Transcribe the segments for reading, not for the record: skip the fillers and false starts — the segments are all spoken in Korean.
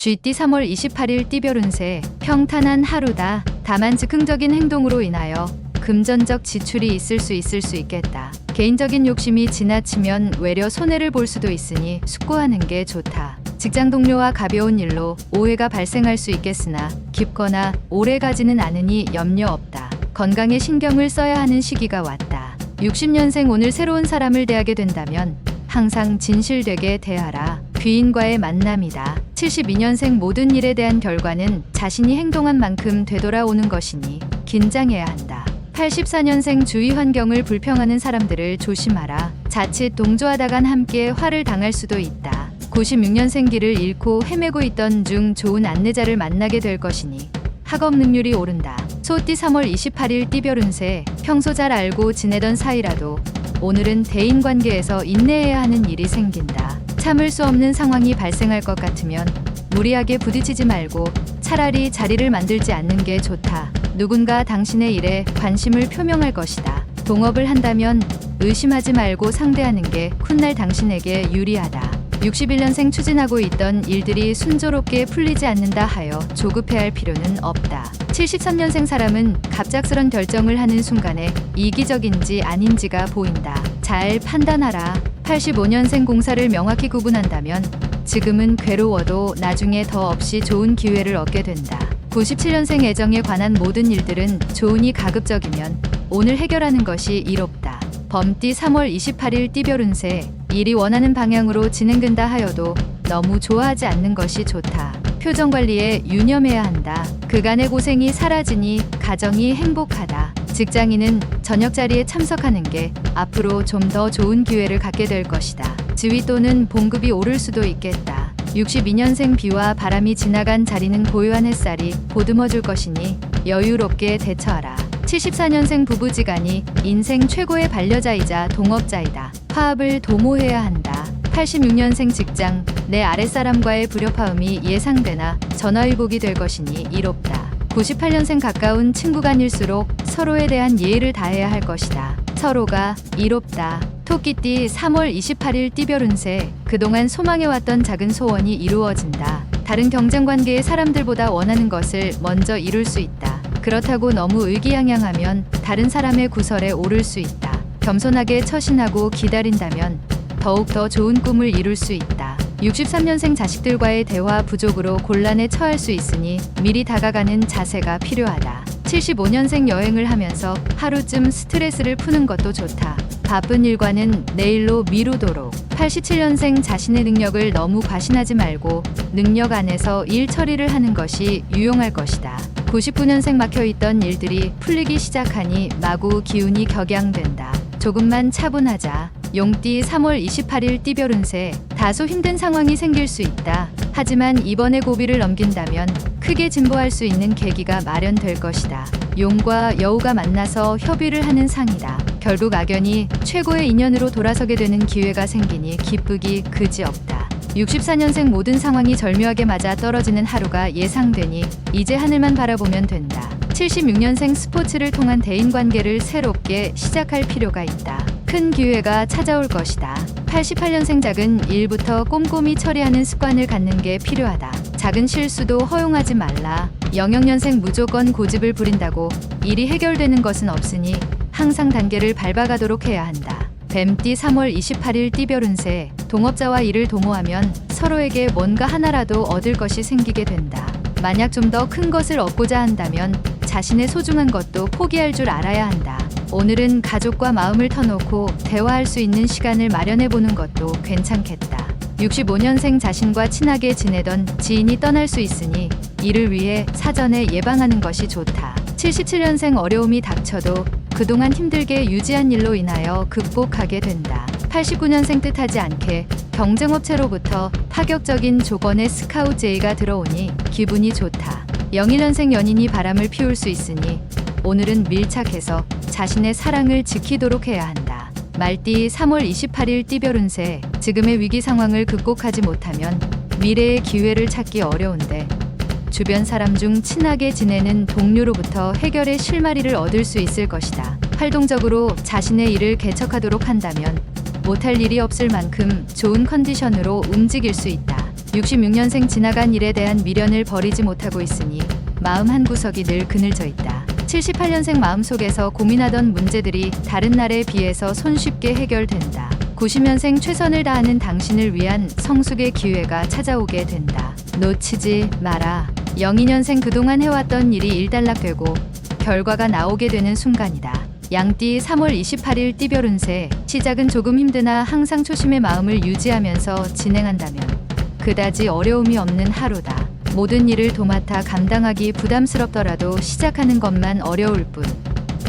GT 3월 28일 띠별 운세 평탄한 하루다. 다만 즉흥적인 행동으로 인하여 금전적 지출이 있을 수 있겠다. 개인적인 욕심이 지나치면 외려 손해를 볼 수도 있으니 숙고하는 게 좋다. 직장 동료와 가벼운 일로 오해가 발생할 수 있겠으나 깊거나 오래가지는 않으니 염려 없다. 건강에 신경을 써야 하는 시기가 왔다. 60년생 오늘 새로운 사람을 대하게 된다면 항상 진실되게 대하라. 귀인과의 만남이다. 72년생 모든 일에 대한 결과는 자신이 행동한 만큼 되돌아오는 것이니 긴장해야 한다. 84년생 주위 환경을 불평하는 사람들을 조심하라. 자칫 동조하다간 함께 화를 당할 수도 있다. 96년생 길을 잃고 헤매고 있던 중 좋은 안내자를 만나게 될 것이니 학업 능률이 오른다. 소띠 3월 28일 띠별 운세 평소 잘 알고 지내던 사이라도 오늘은 대인관계에서 인내해야 하는 일이 생긴다. 참을 수 없는 상황이 발생할 것 같으면 무리하게 부딪히지 말고 차라리 자리를 만들지 않는 게 좋다. 누군가 당신의 일에 관심을 표명할 것이다. 동업을 한다면 의심하지 말고 상대하는 게 훗날 당신에게 유리하다. 61년생 추진하고 있던 일들이 순조롭게 풀리지 않는다 하여 조급해할 필요는 없다. 73년생 사람은 갑작스런 결정을 하는 순간에 이기적인지 아닌지가 보인다. 잘 판단하라. 85년생 공사를 명확히 구분한다면 지금은 괴로워도 나중에 더 없이 좋은 기회를 얻게 된다. 97년생 애정에 관한 모든 일들은 좋으니 가급적이면 오늘 해결하는 것이 이롭다. 범띠 3월 28일 띠별 운세 일이 원하는 방향으로 진행된다 하여도 너무 좋아하지 않는 것이 좋다. 표정 관리에 유념해야 한다. 그간의 고생이 사라지니 가정이 행복하다. 직장인은 저녁 자리에 참석하는 게 앞으로 좀 더 좋은 기회를 갖게 될 것이다. 지위 또는 봉급이 오를 수도 있겠다. 62년생 비와 바람이 지나간 자리는 고요한 햇살이 보듬어 줄 것이니 여유롭게 대처하라. 74년생 부부지간이 인생 최고의 반려자이자 동업자이다. 화합을 도모해야 한다. 86년생 직장 내 아랫사람과의 불협화음이 예상되나 전화위복이 될 것이니 이롭다. 98년생 가까운 친구 간일수록 서로에 대한 예의를 다해야 할 것이다. 서로가 이롭다. 토끼띠 3월 28일 띠별 운세 그동안 소망해왔던 작은 소원이 이루어진다. 다른 경쟁관계의 사람들보다 원하는 것을 먼저 이룰 수 있다. 그렇다고 너무 의기양양하면 다른 사람의 구설에 오를 수 있다. 겸손하게 처신하고 기다린다면 더욱 더 좋은 꿈을 이룰 수 있다. 63년생 자식들과의 대화 부족으로 곤란에 처할 수 있으니 미리 다가가는 자세가 필요하다. 75년생 여행을 하면서 하루쯤 스트레스를 푸는 것도 좋다. 바쁜 일과는 내일로 미루도록. 87년생 자신의 능력을 너무 과신하지 말고 능력 안에서 일 처리를 하는 것이 유용할 것이다. 99년생 막혀있던 일들이 풀리기 시작하니 마구 기운이 격양된다. 조금만 차분하자. 용띠 3월 28일 띠별 운세 다소 힘든 상황이 생길 수 있다. 하지만 이번에 고비를 넘긴다면 크게 진보할 수 있는 계기가 마련될 것이다. 용과 여우가 만나서 협의를 하는 상이다. 결국 악연이 최고의 인연으로 돌아서게 되는 기회가 생기니 기쁘기 그지없다. 64년생 모든 상황이 절묘하게 맞아 떨어지는 하루가 예상되니 이제 하늘만 바라보면 된다. 76년생 스포츠를 통한 대인관계를 새롭게 시작할 필요가 있다. 큰 기회가 찾아올 것이다. 88년생 작은 일부터 꼼꼼히 처리하는 습관을 갖는 게 필요하다. 작은 실수도 허용하지 말라. 00년생 무조건 고집을 부린다고 일이 해결되는 것은 없으니 항상 단계를 밟아가도록 해야 한다. 뱀띠 3월 28일 띠별 운세 동업자와 일을 도모하면 서로에게 뭔가 하나라도 얻을 것이 생기게 된다. 만약 좀 더 큰 것을 얻고자 한다면 자신의 소중한 것도 포기할 줄 알아야 한다. 오늘은 가족과 마음을 터놓고 대화할 수 있는 시간을 마련해보는 것도 괜찮겠다. 65년생 자신과 친하게 지내던 지인이 떠날 수 있으니 이를 위해 사전에 예방하는 것이 좋다. 77년생 어려움이 닥쳐도 그동안 힘들게 유지한 일로 인하여 극복하게 된다. 89년생 뜻하지 않게 경쟁업체로부터 파격적인 조건의 스카우트 제의가 들어오니 기분이 좋다. 01년생 연인이 바람을 피울 수 있으니 오늘은 밀착해서 자신의 사랑을 지키도록 해야 한다. 말띠 3월 28일 띠별 운세 지금의 위기 상황을 극복하지 못하면 미래의 기회를 찾기 어려운데 주변 사람 중 친하게 지내는 동료로부터 해결의 실마리를 얻을 수 있을 것이다. 활동적으로 자신의 일을 개척하도록 한다면 못할 일이 없을 만큼 좋은 컨디션으로 움직일 수 있다. 66년생 지나간 일에 대한 미련을 버리지 못하고 있으니 마음 한구석이 늘 그늘져 있다. 78년생 마음속에서 고민하던 문제들이 다른 날에 비해서 손쉽게 해결된다. 90년생 최선을 다하는 당신을 위한 성숙의 기회가 찾아오게 된다. 놓치지 마라. 02년생 그동안 해왔던 일이 일단락되고 결과가 나오게 되는 순간이다. 양띠 3월 28일 띠별 운세. 시작은 조금 힘드나 항상 초심의 마음을 유지하면서 진행한다면 그다지 어려움이 없는 하루다. 모든 일을 도맡아 감당하기 부담스럽더라도 시작하는 것만 어려울 뿐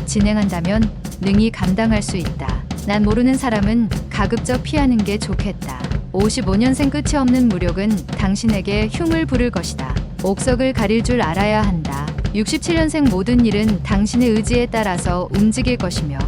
진행한다면 능히 감당할 수 있다. 난 모르는 사람은 가급적 피하는 게 좋겠다. 55년생 끝이 없는 무력은 당신에게 흉을 부를 것이다. 옥석을 가릴 줄 알아야 한다. 67년생 모든 일은 당신의 의지에 따라서 움직일 것이며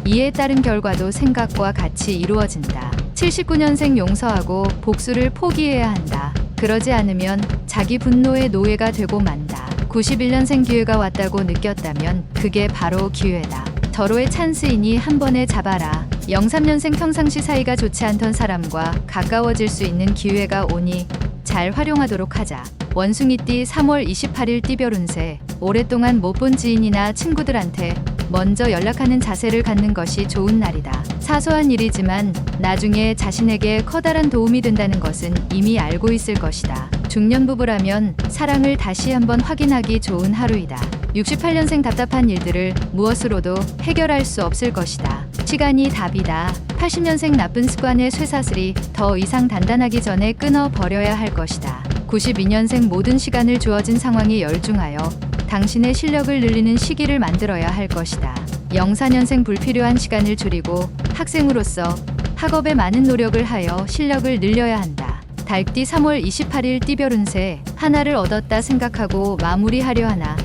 이에 따른 결과도 생각과 같이 이루어진다. 79년생 용서하고 복수를 포기해야 한다. 그러지 않으면 자기 분노의 노예가 되고 만다. 91년생 기회가 왔다고 느꼈다면 그게 바로 기회다. 절호의 찬스이니 한 번에 잡아라. 03년생 평상시 사이가 좋지 않던 사람과 가까워질 수 있는 기회가 오니 잘 활용하도록 하자. 원숭이띠 3월 28일 띠별 운세. 오랫동안 못 본 지인이나 친구들한테 먼저 연락하는 자세를 갖는 것이 좋은 날이다. 사소한 일이지만 나중에 자신에게 커다란 도움이 된다는 것은 이미 알고 있을 것이다. 중년 부부라면 사랑을 다시 한번 확인하기 좋은 하루이다. 68년생 답답한 일들을 무엇으로도 해결할 수 없을 것이다. 시간이 답이다. 80년생 나쁜 습관의 쇠사슬이 더 이상 단단하기 전에 끊어버려야 할 것이다. 92년생 모든 시간을 주어진 상황에 열중하여 당신의 실력을 늘리는 시기를 만들어야 할 것이다. 04년생 불필요한 시간을 줄이고 학생으로서 학업에 많은 노력을 하여 실력을 늘려야 한다. 달띠 3월 28일 띠별 운세. 하나를 얻었다 생각하고 마무리하려 하나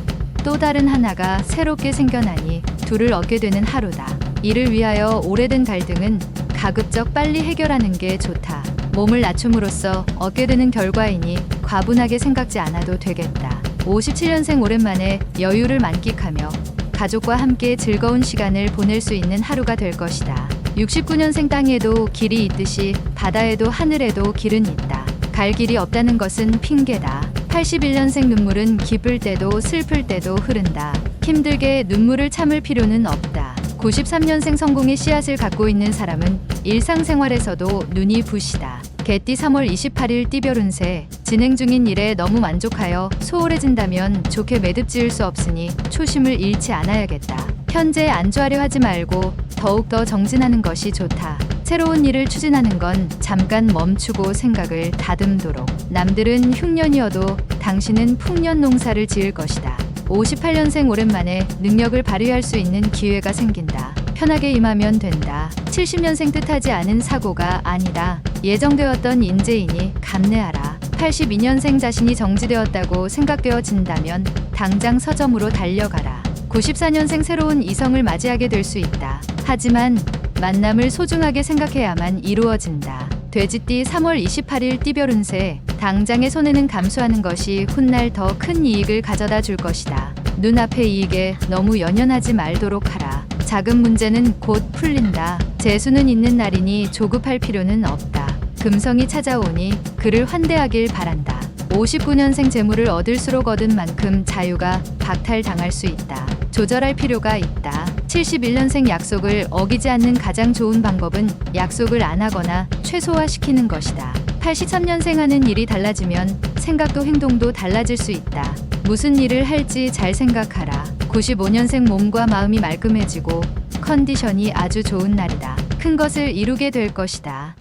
또 다른 하나가 새롭게 생겨나니 둘을 얻게 되는 하루다. 이를 위하여 오래된 갈등은 가급적 빨리 해결하는 게 좋다. 몸을 낮춤으로써 얻게 되는 결과이니 과분하게 생각지 않아도 되겠다. 57년생 오랜만에 여유를 만끽하며 가족과 함께 즐거운 시간을 보낼 수 있는 하루가 될 것이다. 69년생 땅에도 길이 있듯이 바다에도 하늘에도 길은 있다. 갈 길이 없다는 것은 핑계다. 81년생 눈물은 기쁠 때도 슬플 때도 흐른다. 힘들게 눈물을 참을 필요는 없다. 93년생 성공의 씨앗을 갖고 있는 사람은 일상생활에서도 눈이 부시다. 개띠 3월 28일 띠별 운세. 진행 중인 일에 너무 만족하여 소홀해진다면 좋게 매듭 지을 수 없으니 초심을 잃지 않아야겠다. 현재 안주하려 하지 말고 더욱더 정진하는 것이 좋다. 새로운 일을 추진하는 건 잠깐 멈추고 생각을 다듬도록. 남들은 흉년이어도 당신은 풍년 농사를 지을 것이다. 58년생 오랜만에 능력을 발휘할 수 있는 기회가 생긴다. 편하게 임하면 된다. 70년생 뜻하지 않은 사고가 아니다. 예정되었던 인재이니 감내하라. 82년생 자신이 정지되었다고 생각되어진다면 당장 서점으로 달려가라. 94년생 새로운 이성을 맞이하게 될 수 있다. 하지만 만남을 소중하게 생각해야만 이루어진다. 돼지띠 3월 28일 띠별 운세. 당장의 손해는 감수하는 것이 훗날 더 큰 이익을 가져다 줄 것이다. 눈앞의 이익에 너무 연연하지 말도록 하라. 작은 문제는 곧 풀린다. 재수는 있는 날이니 조급할 필요는 없다. 금성이 찾아오니 그를 환대하길 바란다. 59년생 재물을 얻을수록 얻은 만큼 자유가 박탈당할 수 있다. 조절할 필요가 있다. 71년생 약속을 어기지 않는 가장 좋은 방법은 약속을 안 하거나 최소화시키는 것이다. 83년생 하는 일이 달라지면 생각도 행동도 달라질 수 있다. 무슨 일을 할지 잘 생각하라. 95년생 몸과 마음이 말끔해지고 컨디션이 아주 좋은 날이다. 큰 것을 이루게 될 것이다.